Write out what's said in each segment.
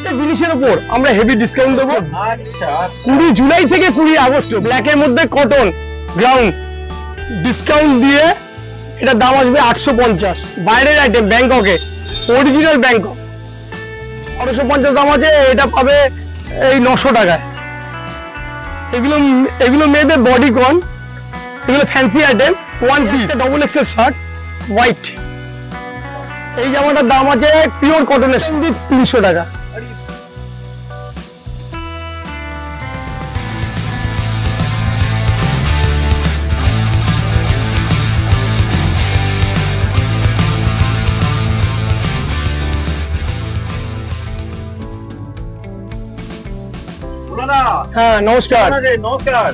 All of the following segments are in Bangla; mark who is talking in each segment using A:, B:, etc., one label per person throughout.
A: প্রত্যেকটা জিনিসের উপর আমরা হেভি ডিসকাউন্ট দেবো।
B: আচ্ছা
A: 20 জুলাই থেকে 20 আগস্ট ব্ল্যাকের মধ্যে কটন গ্রাউন্ড ডিসকাউন্ট দিয়ে এটা দাম আসবে 850। বাইরের আইটেম ব্যাংককে অরিজিনাল ব্যাংকক 1250 দাম আছে, এটা পাবে এই 900 টাকায়। এগুলো মেয়েদের বডি কন, এগুলো fancy item. One piece double XL shirt white, এই জামাটার দাম আছে পিওর কটনের 300 টাকা। হ্যাঁ নমস্কার।
B: নমস্কার।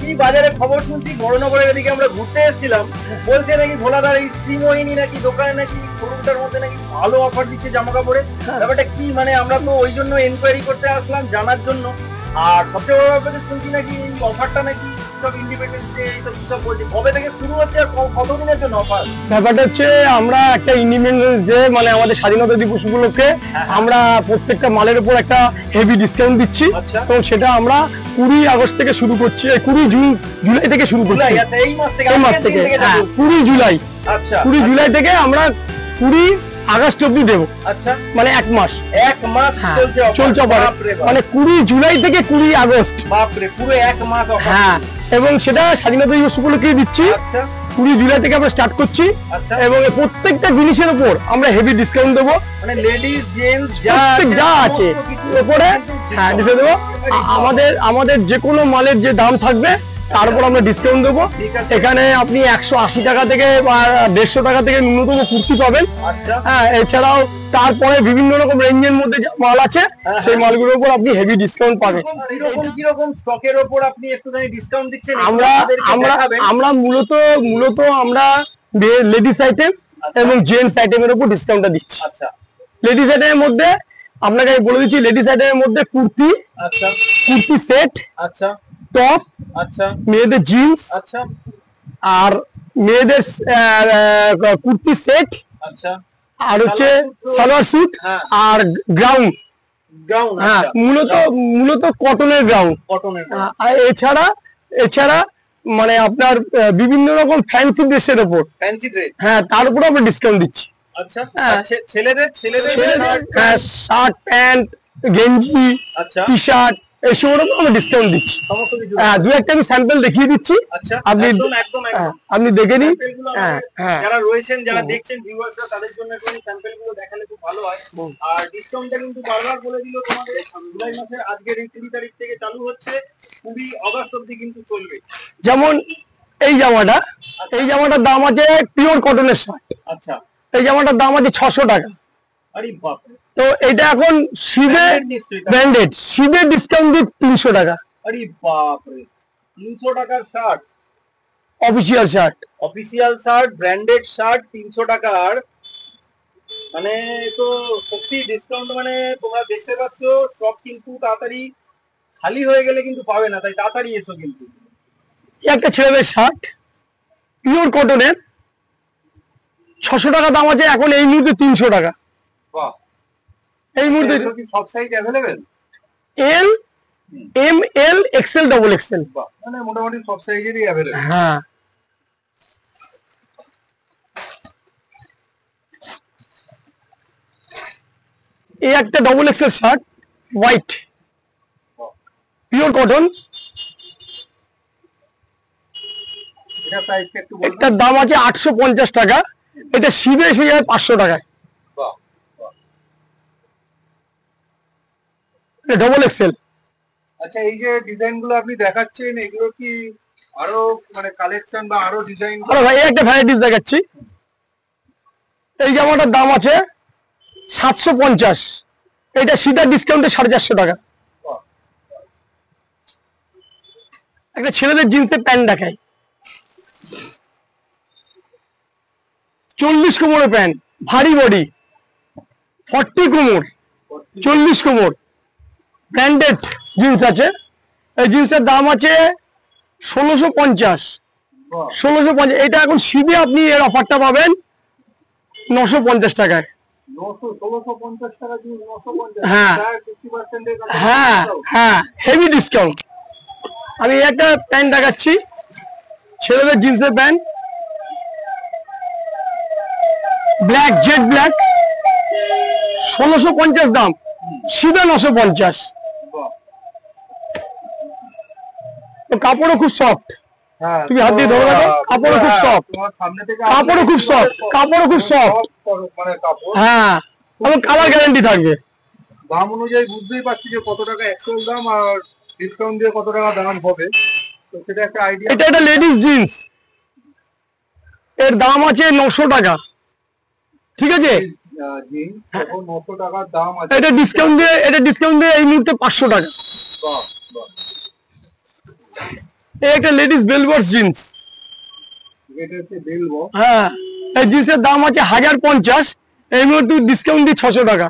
B: কি বাজারে খবর শুনছি বড়নগরের এদিকে আমরা ঘুরতে এসেছিলাম, বলছে নাকি ভোলাদার এই শ্রীমোহিনী নাকি দোকানে নাকি শোরুমটার মধ্যে নাকি ভালো অফার দিচ্ছে জামা কাপড়ে। ব্যাপারটা কি মানে আমরা তো ওই জন্য এনকোয়ারি করতে আসলাম জানার জন্য। আর সবচেয়ে বড় ব্যাপার শুনছি নাকি এই অফারটা নাকি সব ইন্ডিপেন্ডেন্স ডে এইসব সব বলছে, কবে থেকে শুরু হচ্ছে আর কতদিনের জন্য অফার?
A: ব্যাপারটা হচ্ছে আমরা একটা ইন্ডিপেন্ডেন্স ডে মানে আমাদের স্বাধীনতা দিবস উপলক্ষে আমরা প্রত্যেকটা মালের উপর একটা হেভি ডিসকাউন্ট দিচ্ছি। এবং সেটা আমরা 20 আগস্ট থেকে শুরু করছি, 20 জুলাই থেকে শুরু করছি।
B: এই মাস থেকে
A: 20 জুলাই।
B: আচ্ছা
A: 20 জুলাই থেকে আমরা 20 আগস্ট অব্দি দেবো।
B: আচ্ছা
A: মানে এক মাস
B: চলছে
A: মানে 20 জুলাই থেকে 20 আগস্ট।
B: বাপরে, পুরো এক মাস অফার।
A: হ্যাঁ, এবং সেটা স্বাধীনতা দিবস উপলক্ষে দিচ্ছি।
B: আচ্ছা
A: 20 জুলাই থেকে আমরা স্টার্ট করছি।
B: আচ্ছা,
A: এবং প্রত্যেকটা জিনিসের উপর আমরা হেভি ডিসকাউন্ট দেবো।
B: মানে লেডিস জেন্টস
A: যা আছে উপরে হ্যাঁ ডিসকাউন্ট দেবো। আমাদের যে কোনো মালের যে দাম থাকবে তার উপর আমরা ডিসকাউন্ট দেবো। এখানে আপনি 180 টাকা থেকে বা 150 টাকা থেকে ন্যূনতম কুর্তি পাবেন। হ্যাঁ, এছাড়াও তারপরে বিভিন্ন রকম রেঞ্জের মধ্যে মাল আছে, সেই মালগুলোর উপর আপনি হেভি ডিসকাউন্ট পাবেন।
B: কিরকম স্টকের উপর আপনি একটুখানি ডিসকাউন্ট দিচ্ছেন?
A: আমরা মূলত আমরা লেডিস আইটেম এবং জেন্টস আইটেমের উপর ডিসকাউন্টটা দিচ্ছি।
B: আচ্ছা,
A: লেডিস আইটেমের মধ্যে আপনাকে আমি বলে দিচ্ছি, লেডিস আইটেমের মধ্যে কুর্তি,
B: আচ্ছা
A: কুর্তি সেট,
B: আচ্ছা
A: টপ,
B: আচ্ছা
A: মেয়েদের জিন্স,
B: আচ্ছা
A: আর মেয়েদের কুর্তি সেট,
B: আচ্ছা
A: আর হচ্ছে সালোয়ার স্যুট আর গ্রাউন্ড। হ্যাঁ, মূলত কটনের গ্রাউন্ড। এছাড়া মানে আপনার বিভিন্ন রকম ফ্যান্সি ড্রেসের উপর, হ্যাঁ তার উপর আমরা ডিসকাউন্ট দিচ্ছি।
B: আচ্ছা, ছেলেদের
A: হ্যাঁ শার্ট প্যান্ট গেঞ্জি টি শার্ট এইসবের উপর আমরা ডিসকাউন্ট দিচ্ছি। হ্যাঁ, দু একটা আমি স্যাম্পল দেখিয়ে দিচ্ছি, আপনি দেখে নিন।
B: যারা রয়েছেন, যারা দেখছেন ভিউয়ার্সরা, তাদের জন্য একটু স্যাম্পল গুলো দেখালে খুব ভালো হয়। আর ডিসকাউন্টটা কিন্তু বারবার বলে দিল তোমাদের, জুলাই মাসের আজকের এই 20 তারিখ থেকে চালু হচ্ছে, 20 আগস্ট অবধি কিন্তু চলবে।
A: যেমন এই জামাটার দাম আছে পিওর কটনের শার্ট।
B: আচ্ছা,
A: এই জামাটার দাম আছে 600 টাকা।
B: আরে বাপ রে,
A: তো এটা এখন শিবে ব্র্যান্ডেড, শিবে ডিসকাউন্ট দিয়ে 300 টাকা।
B: আরে বাপ রে, 300 টাকার shirt, official shirt branded shirt 300 টাকার। মানে তো সত্যি ডিসকাউন্ট। মানে তোমরা দেখতে পাচ্ছ সব কিন্তু তাড়াতাড়ি খালি হয়ে গেলে কিন্তু পাবে না, তাই তাড়াতাড়ি এসো। কিন্তু
A: একটা ছেলেদের শার্ট পিওর কটনের 600 টাকা দাম আছে, এখন এই মুহূর্তে 300 টাকা।
B: বাহ,
A: এই মুহূর্তে
B: সব সাইজ অ্যাভেলেবেল,
A: এল, এম, এল, এক্সেল, ডবল এক্সেল,
B: মানে মোটামুটি সব সাইজেরই অ্যাভেলেবেল।
A: হ্যাঁ, এই একটা double XL shirt white pure cotton, এটার দাম আছে 850 টাকা। এটা শিবে এসে যায় 500 টাকায়। Double XL.
B: আচ্ছা, এই যে ডিজাইন গুলো আপনি দেখাচ্ছেন, এগুলো কি আরো মানে কালেকশন বা আরো ডিজাইন?
A: আরে ভাই, একটা ভ্যারাইটিস দেখাচ্ছি। এই জামাটার দাম আছে 750, এটা সিধা ডিসকাউন্টে 450 টাকা। একটা ছেলেদের জিন্সের প্যান্ট দেখাই, 40 কোমরের প্যান্ট, ভারী বডি, 40 কোমর, 40 কোমর, ব্র্যান্ডেড জিন্স আছে। এই জিন্সের দাম আছে 1650। 1650, এটা এখন শিবে আপনি এর অফারটা পাবেন 950 টাকায়।
B: 1650 টাকা জিনিস 950,
A: হ্যাঁ।
B: প্রায় 50% এর কাছে
A: হ্যাঁ হ্যাঁ, হেভি ডিসকাউন্ট। আমি একটা প্যান্ট দেখাচ্ছি, ছেলেদের জিন্সের প্যান্ট, ব্ল্যাক, জেড ব্ল্যাক, 1650 দাম, সিধা 950।
B: বাহ।
A: তো কাপড়ও খুব সফট,
B: হ্যাঁ,
A: তুমি হাত দিয়ে ধরে রাখো, কাপড়ও খুব সফট,
B: তোমার সামনে থেকে
A: কাপড়ও খুব সফট, কাপড়ও খুব সফট।
B: মানে কাপড়,
A: হ্যাঁ, এবং কালার গ্যারান্টি থাকবে।
B: দাম অনুযায়ী বুঝতেই পারছি যে কত টাকা অ্যাকচুয়াল দাম আর ডিসকাউন্ট দিয়ে কত টাকা দাম হবে, তো সেটা একটা আইডিয়া।
A: এটা একটা লেডিস জিন্স, এর দাম আছে 900 টাকা, ঠিক আছে?
B: জিন্স এখন 900 টাকার দাম আছে,
A: এটা ডিসকাউন্ট দিয়ে এই মুহূর্তে 500 টাকা।
B: বাহ বাহ।
A: এই একটা লেডিস বেলবক্স জিন্স,
B: এটা হচ্ছে বেলবো,
A: হ্যাঁ, এই জিন্সের দাম আছে 1050, এই মুহূর্তে ডিসকাউন্ট দিয়ে 600 টাকা।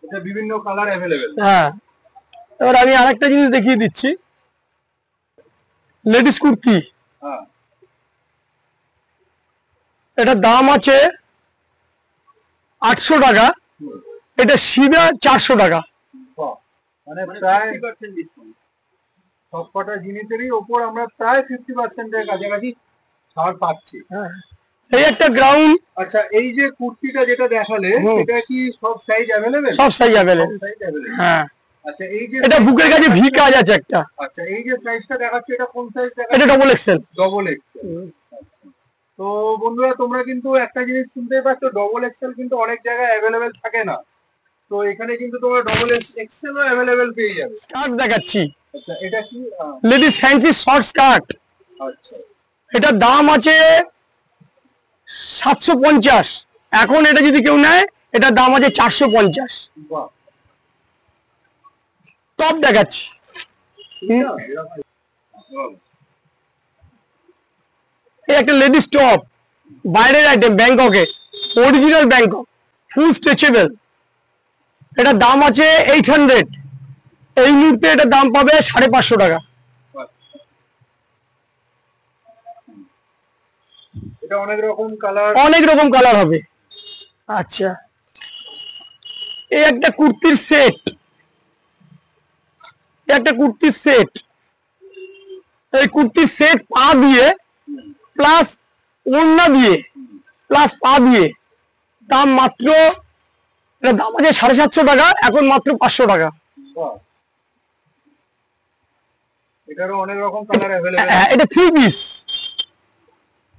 B: এটা বিভিন্ন কালার অ্যাভেলেবেল।
A: হ্যাঁ, এবার আমি আরেকটা জিনিস দেখিয়ে দিচ্ছি, লেডিস কুর্তি,
B: হ্যাঁ,
A: এটার দাম আছে 800 টাকা, এটা সিধা 400 টাকা।
B: বাহ। মানে প্রায় 50% ডিসকাউন্ট, সবকটা জিনিসেরই ওপর আমরা প্রায় 50% এর কাছাকাছি ছাড় পাচ্ছি।
A: হ্যাঁ, এই একটা গ্রাউন্ড,
B: আচ্ছা, এই যে কুর্তিটা যেটা দেখালে
A: হুম।
B: সেটা কি সব সাইজ অ্যাভেলেবেল?
A: সব সাইজ অ্যাভেলেবল।
B: Size available.
A: হ্যাঁ,
B: আচ্ছা, এই যে
A: এটা বুকের কাছে ভি কাজ আছে একটা,
B: আচ্ছা, এই যে সাইজটা দেখাচ্ছে এটা কোন সাইজ
A: এটা
B: দেখাচ্ছে?
A: Double XL.
B: Double XL. তো বন্ধুরা, তোমরা কিন্তু একটা জিনিস শুনতেই পাচ্ছ, ডবল এক্সেল কিন্তু অনেক জায়গায় অ্যাভেলেবেল থাকে না, তো এখানে কিন্তু তোমরা ডবল এক্সেলও অ্যাভেলেবেল পেয়ে যাবে।
A: স্কার্ট দেখাচ্ছি,
B: আচ্ছা, এটা কি?
A: লেডিস ফ্যান্সি শর্ট স্কার্ট,
B: আচ্ছা,
A: এটার দাম আছে 750, এখন এটা যদি কেউ নেয় এটার দাম আছে 450।
B: বাহ।
A: টপ দেখাচ্ছি,
B: এটা এরকম। বাহ।
A: এই একটা লেডিস টপ, বাইরের আইটেম, ব্যাংককে, অরিজিনাল ব্যাংকক, ফুল স্ট্রেচেবল, এটার দাম আছে 800, এই মুহূর্তে এটার দাম পাবে 550 টাকা।
B: এটা অনেক রকম কালার,
A: অনেক রকম কালার হবে। আচ্ছা, এই একটা কুর্তির সেট, একটা কুর্তির সেট, এই কুর্তির সেট পা দিয়ে প্লাস ওড়না দিয়ে প্লাস পা দিয়ে দাম মাত্র, এটার দাম আছে 750 টাকা, এখন মাত্র 500 টাকা।
B: বাহ। এটারও অনেক রকম কালার অ্যাভেলেবেল।
A: হ্যাঁ, এটা 3 পিস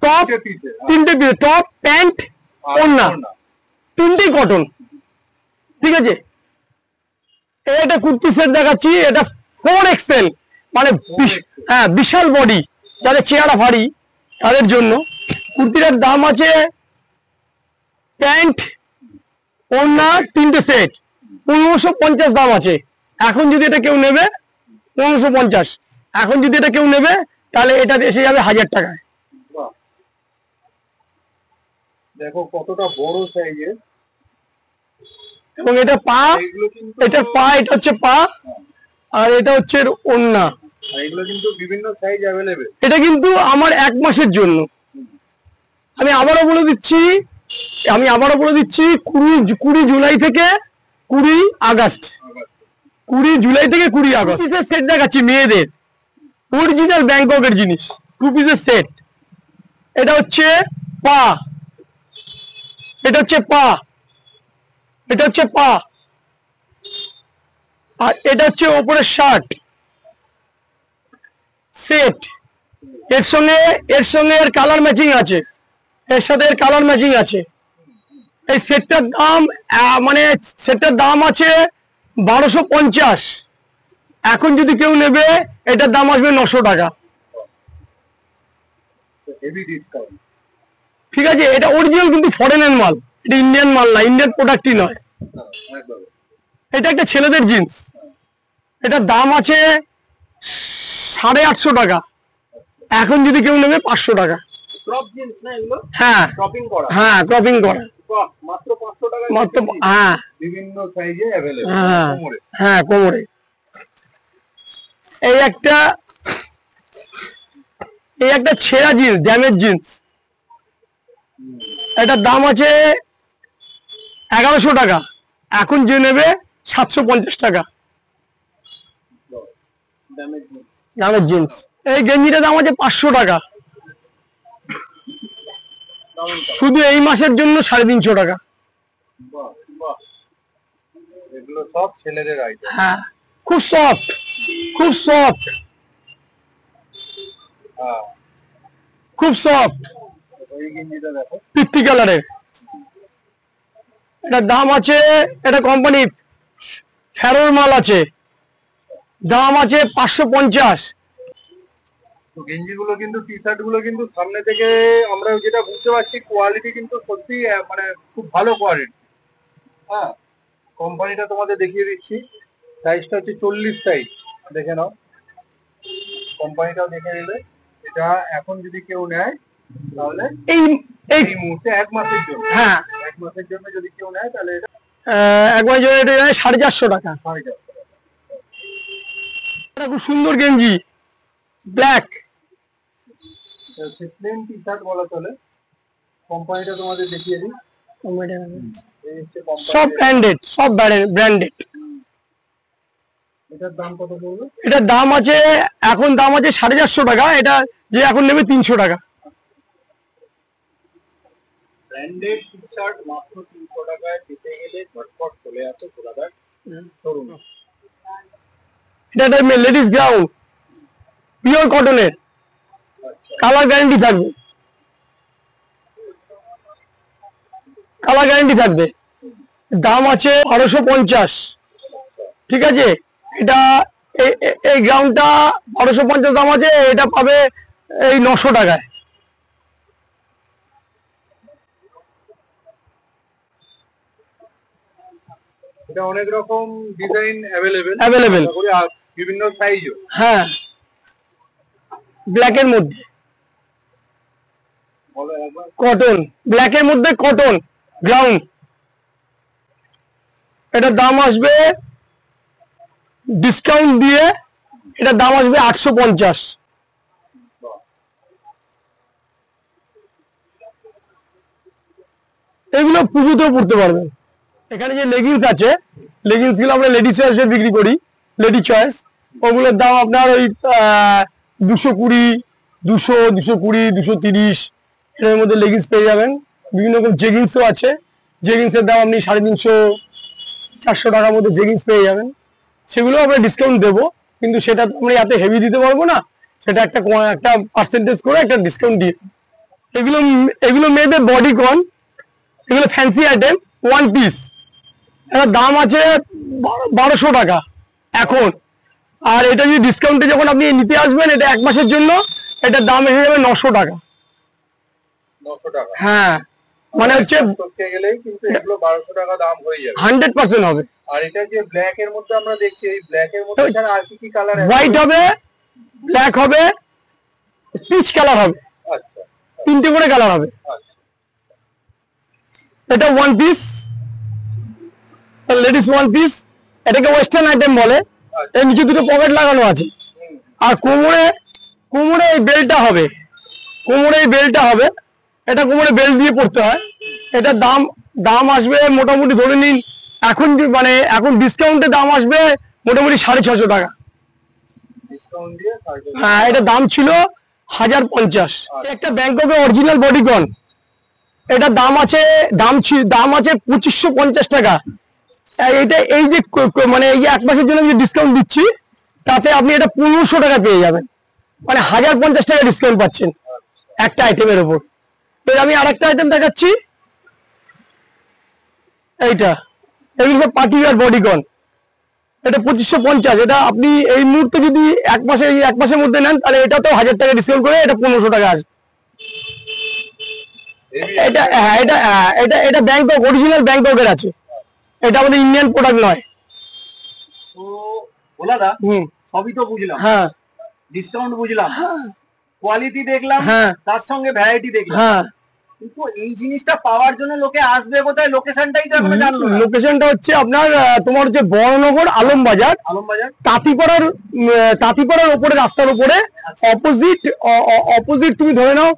A: টপ,
B: পিসে
A: 3টে পিস, টপ, প্যান্ট, ওড়না, 3টেই কটন, ঠিক আছে? এটা কুর্তি সেট দেখাচ্ছি, এটা 4XL, মানে হ্যাঁ, বিশাল বডি, যাদের চেহারা ভারী তাদের জন্য। কুর্তিটার দাম আছে প্যান্ট, ওড়না, 3টে সেট, 1550 দাম আছে। এখন যদি এটা কেউ নেবে 1550, এখন যদি এটা কেউ নেবে তাহলে এটা এসে যাবে 1000 টাকায়।
B: বাহ। দেখো কতটা বড় সাইজের,
A: এবং এটা পা,
B: এগুলো কিন্তু
A: এটা পা, এটা হচ্ছে পা, আর এটা হচ্ছে এর ওড়না।
B: আর এগুলো কিন্তু বিভিন্ন সাইজ অ্যাভেলেবেল।
A: এটা কিন্তু আমার 1 মাসের জন্য। আমি আবারও বলে দিচ্ছি, 20 জুলাই থেকে 20 আগস্ট, 20 জুলাই থেকে 20 আগস্ট সেট দেখাচ্ছি মেয়েদের, অরিজিনাল ব্যাংককের জিনিস, 2 পিসের সেট। এটা হচ্ছে পা, এটা হচ্ছে পা, এটা হচ্ছে পা, আর এটা হচ্ছে ওপরের শার্ট সেট। এর সঙ্গে এর কালার ম্যাচিং আছে, এর সাথে এর কালার ম্যাচিং আছে। এই সেটটার দাম মানে সেটটার দাম আছে 1250, এখন যদি কেউ নেবে এটার দাম আসবে 900 টাকা।
B: Heavy discount.
A: ঠিক আছে, এটা অরিজিনাল কিন্তু ফরেনের মাল, এটা ইন্ডিয়ান মাল না, ইন্ডিয়ান প্রোডাক্টই নয়।
B: একদম।
A: এটা একটা ছেলেদের জিন্স, এটার দাম আছে 850 টাকা, এখন যদি কেউ নেবে 500 টাকা।
B: ক্রপ জিন্স না এগুলো?
A: হ্যাঁ
B: ক্রপিং করা।
A: হ্যাঁ, ক্রপিং করা,
B: বাহ, মাত্র 500 টাকা
A: মাত্র, হ্যাঁ
B: বিভিন্ন সাইজে অ্যাভেলেবল।
A: হ্যাঁ
B: কোমরে।
A: হ্যাঁ, কোমরে। এই একটা ছেঁড়া জিন্স, ড্যামেজ জিন্স, এটার দাম আছে 1100 টাকা, এখন যে নেবে 750 টাকা দামের জিন্স। এই গেঞ্জিটার দাম আছে 500 টাকা, শুধু এই মাসের জন্য 350 টাকা।
B: এগুলো সব ছেলেদের আইটেম।
A: হ্যাঁ, খুব সফট, খুব সফট, খুব সফট,
B: এই গেঞ্জিটা দেখো,
A: পিত্তি কালারের। এটার দাম আছে, এটা কোম্পানি ফেরোর মাল আছে, দাম আছে 550।
B: গেঞ্জিগুলো কিন্তু, টি শার্ট গুলো কিন্তু সামনে থেকে আমরা যেটা বুঝতে পারছি কোয়ালিটি কিন্তু সত্যি মানে খুব ভালো কোয়ালিটি। হ্যাঁ, কোম্পানিটা তোমাদের দেখিয়ে দিচ্ছি, সাইজটা হচ্ছে 40 সাইজ, দেখে নাও, কোম্পানিটাও দেখে নিলে। এটা এখন যদি কেউ নেয় তাহলে
A: এই
B: এই মুহূর্তে 1 মাসের জন্য,
A: হ্যাঁ
B: 1 মাসের জন্য যদি কেউ নেয় তাহলে এটা
A: একবার জন্য এটা 450 টাকা।
B: 4.5।
A: এটা খুব সুন্দর গেঞ্জি, ব্ল্যাক।
B: প্লেন টি শার্ট বলা চলে, কোম্পানিটা তোমাদের দেখিয়ে দিই। এই হচ্ছে কোম্পানি,
A: সব ব্র্যান্ডেড, সব ব্র্যান্ডেড।
B: এটার দাম কত পড়বে?
A: এটার দাম আছে, এখন দাম আছে 450 টাকা, এটা যে এখন নেবে 300 টাকা।
B: ব্র্যান্ডেড টি শার্ট মাত্র 300 টাকায় পেতে গেলে ঝটপট চলে আসে কোলাঘাট শোরুম।
A: এটা লেডিস গ্রাউন্ড, পিওর কটনের, কালার গ্যারান্টি থাকবে, কালার গ্যারান্টি থাকবে। দাম আছে 1250। ঠিক আছে, এটা এই গ্রাউন্ডটা 1250 দাম আছে, এটা পাবে এই 900 টাকায়।
B: এটা অনেক রকম ডিজাইন
A: অ্যাভেলেবেল,
B: বিভিন্ন সাইজও।
A: হ্যাঁ, ব্ল্যাকের মধ্যে
B: বলো একবার।
A: কটন, ব্ল্যাকের মধ্যে কটন গ্রাউন্ড। এটার দাম আসবে ডিসকাউন্ট দিয়ে, এটার দাম আসবে 850। এগুলো পুজোতেও পড়তে পারবেন। এখানে যে লেগিংস আছে, লেগিংস গুলো আমরা লেডি চয়েসে বিক্রি করি, লেডি চয়েস। ওগুলোর দাম আপনার ওই 220, 200, 220, 230 এর মধ্যে লেগিংস পেয়ে যাবেন। বিভিন্ন রকম জেগিংসও আছে, জেগিংসের দাম আপনি 350, 400 টাকার মধ্যে জেগিংস পেয়ে যাবেন। সেগুলো আমরা ডিসকাউন্ট দেবো, কিন্তু সেটা তো আমরা এত হেভি দিতে পারবো না, সেটা একটা পার্সেন্টেজ করে একটা ডিসকাউন্ট দিয়ে। এগুলো এগুলো মেয়েদের বডিকন, এগুলো ফ্যান্সি আইটেম, 1 পিস। এটার দাম আছে 1200 টাকা এখন। আর এটা যদি ডিসকাউন্টে যখন আপনি নিতে আসবেন, এটা 1 মাসের জন্য, এটার দাম এসে যাবে 900 টাকা।
B: 900 টাকা?
A: হ্যাঁ, মানে হচ্ছে
B: করতে গেলেই কিন্তু এগুলো 1200 টাকা দাম হয়ে যাবে,
A: 100% হবে।
B: আর এটা যে ব্ল্যাক এর মধ্যে আমরা দেখছি, এই ব্ল্যাক এর মধ্যে ছাড়া আর কি কি কালার আছে?
A: হোয়াইট হবে, ব্ল্যাক হবে, পিচ কালার হবে,
B: আচ্ছা
A: 3টে করে কালার হবে।
B: আচ্ছা।
A: এটা 1 পিস, লেডিস 1 পিস, এটাকে ওয়েস্টার্ন আইটেম বলে। এর নিচে 2টো পকেট লাগানো আছে, আর কোমরে, কোমরে এই বেল্টটা হবে, কোমরে এই বেল্টটা হবে, এটা কোমরে বেল্ট দিয়ে পড়তে হয়। এটার দাম আসবে মোটামুটি ধরে নিন, এখন মানে এখন ডিসকাউন্টে দাম আসবে মোটামুটি 650 টাকা।
B: ডিসকাউন্ট দিয়ে 450।
A: হ্যাঁ, এটা দাম ছিল 1050। একটা ব্যাংককের অরিজিনাল বডিকন, এটা দাম আছে 2550 টাকা। এটা এই যে মানে এই যে 1 মাসের জন্য যে ডিসকাউন্ট দিচ্ছি, তাতে আপনি এটা 1500 টাকা পেয়ে যাবেন, মানে 1050 টাকা ডিসকাউন্ট পাচ্ছেন একটা আইটেমের উপর। এর আমি আরেকটা আইটেম দেখাচ্ছি, এইটা, এগুলো সব পার্টিওয়ার বডিকন, এটা 2550। এটা আপনি এই মুহূর্তে যদি 1 মাসের মধ্যে নেন, তাহলে এটা তো 1000 টাকা ডিসকাউন্ট করে এটা 1500 টাকা আসবে। এটা এটা ব্যাংকক, অরিজিনাল ব্যাংককের আছে, এটা আমাদের ইন্ডিয়ান প্রোডাক্ট নয়।
B: তো ভোলাদা, সবই তো বুঝলাম,
A: হ্যাঁ,
B: ডিসকাউন্ট বুঝলাম, কোয়ালিটি দেখলাম,
A: হ্যাঁ,
B: তার সঙ্গে ভ্যারাইটি দেখলাম,
A: হ্যাঁ।
B: কিন্তু এই জিনিসটা পাওয়ার জন্য লোকে আসবে কোথায়? লোকেশনটাই তো এখনো জানলো না।
A: লোকেশনটা হচ্ছে আপনার তোমার হচ্ছে বড়নগর আলমবাজার,
B: আলমবাজার,
A: তাঁতিপাড়ার উপরে, রাস্তার উপরে অপোজিট তুমি ধরে নাও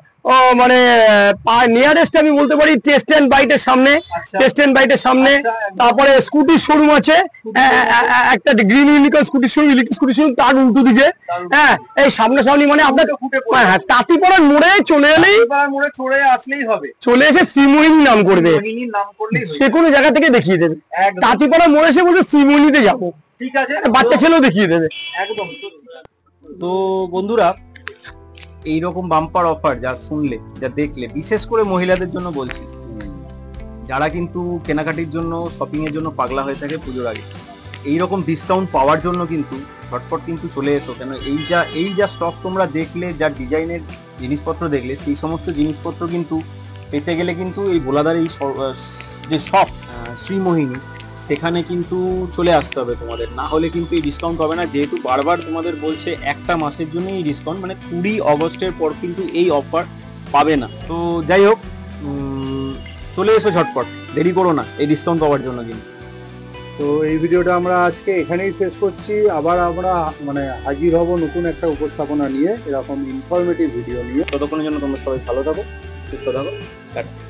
A: মানে নিয়ারেস্ট আমি বলতে পারি টেস্ট অ্যান্ড বাইটের সামনে,
B: আচ্ছা।
A: টেস্ট অ্যান্ড বাইটের সামনে।
B: আচ্ছা, একদম।
A: তারপরে স্কুটির শোরুম আছে, একটা গ্রিন ইউনিকর্ন স্কুটির শোরুম, ইলেকট্রিক স্কুটির শোরুম তার উল্টো দিকে। হ্যাঁ, এই সামনাসামনি মানে আপনার হ্যাঁ তাঁতিপাড়ার মোড়ে চলে এলেই,
B: মোড়ে চড়ে আসলেই হবে,
A: চলে এসে শ্রীমোহিনী নাম করবে,
B: মোহিনীর নাম করলেই
A: সে কোনো জায়গা থেকে দেখিয়ে দেবে।
B: একদম
A: তাঁতিপাড়ার মোড়ে এসে বলবে শ্রীমোহিনীতে যাবো,
B: ঠিক আছে,
A: বাচ্চা ছেলেও দেখিয়ে দেবে।
B: একদম। তো বন্ধুরা, এইরকম বাম্পার অফার যা শুনলে, যা দেখলে, বিশেষ করে মহিলাদের জন্য বলছি, যারা কিন্তু কেনাকাটির জন্য, শপিং এর জন্য পাগলা হয়ে থাকে পুজোর আগে, এইরকম ডিসকাউন্ট পাওয়ার জন্য কিন্তু ঝটপট কিন্তু চলে এসো। কেন এই যা স্টক তোমরা দেখলে, যা ডিজাইনের জিনিসপত্র দেখলে, সেই সমস্ত জিনিসপত্র কিন্তু পেতে গেলে কিন্তু এই ভোলাদার এই যে শপ শ্রীমোহিনী, সেখানে কিন্তু চলে আসতে হবে তোমাদের, না হলে কিন্তু এই ডিসকাউন্ট পাবে না। যেহেতু বারবার তোমাদের বলছে একটা মাসের জন্য এই ডিসকাউন্ট, মানে 20 অগস্টের পর কিন্তু এই অফার পাবে না। তো যাই হোক, চলে এসো ঝটপট, দেরি করো না এই ডিসকাউন্ট পাওয়ার জন্য কিন্তু।
C: তো এই ভিডিওটা আমরা আজকে এখানেই শেষ করছি। আবার আমরা মানে হাজির হব নতুন একটা উপস্থাপনা নিয়ে, এরকম ইনফরমেটিভ ভিডিও নিয়ে।
B: ততক্ষণের জন্য তোমরা সবাই ভালো থাকো, সুস্থ থাকো, টাটা।